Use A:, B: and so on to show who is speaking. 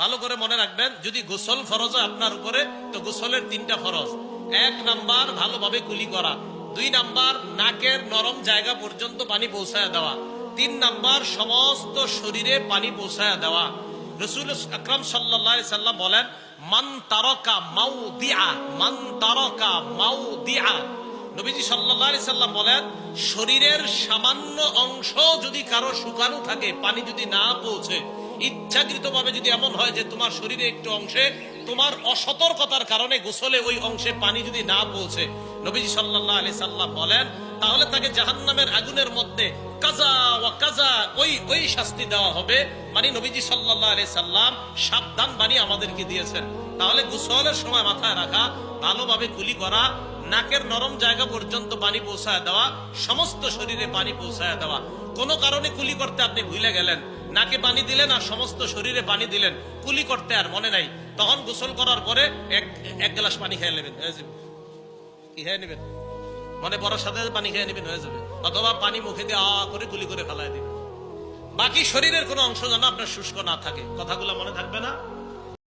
A: ভালো করে মনে রাখবেন, যদি গোসল ফরজ হয় আপনার উপরে, তো গোসলের 3টা ফরজ। 1 নাম্বার ভালোভাবে কুলি করা, 2 নাম্বার নাকের নরম জায়গা পর্যন্ত পানি পৌঁছায় দেওয়া, 3 নাম্বার সমস্ত শরীরে পানি পৌঁছায় দেওয়া। রাসূল আকরাম সাল্লাল্লাহু আলাইহি সাল্লাম বলেন, মান তারাকা মাউদিআ, মান তারাকা মাউদিআ। নবীজি সাল্লাল্লাহু আলাইহি সাল্লাম বলেন, শরীরের সামান্য অংশ যদি কারো শুকানো থাকে, পানি যদি না পৌঁছে, ইচ্ছাকৃতভাবে যদি এমন হয় যে তোমার শরীরে একটু অংশে তোমার অসতর্কতার কারণে গোসলে ওই অংশে পানি যদি না পৌঁছে, নবীজি সাল্লাল্লাহু আলাইহি সাল্লাম বলেন, তাহলে তাকে জাহান্নামের আগুনের মধ্যে কাজা ওয়া কাজা ওই শাস্তি দেওয়া হবে। মানে নবীজি সাল্লাল্লাহু আলাইহি সাল্লাম সাবধান বাণী আমাদেরকে দিয়েছেন। তাহলে গোসলের সময় মাথায় রাখা, ভালোভাবে কুলি করা, নাকের নরম জায়গা পর্যন্ত পানি পৌঁছায় দেওয়া, সমস্ত শরীরে পানি পৌঁছায় দেওয়া। কোনো কারণে কুলি করতে আপনি ভুলে গেলেন, নাকে পানি দিলেন আর সমস্ত শরীরে পানি দিলেন, কুলি করতে আর মনে নাই, তখন গোসল করার পরে এক গ্লাস পানি খেয়ে নেবেন, হয়ে যাবে। কি খেয়ে নেবেন? মনে পড়ার সাথে পানি খেয়ে নেবেন, হয়ে যাবে। অথবা পানি মুখে দিয়ে করে কুলি করে ফেলায় দিবেন। বাকি শরীরের কোনো অংশ যেন আপনার শুষ্ক না থাকে। কথাগুলো মনে থাকবে না?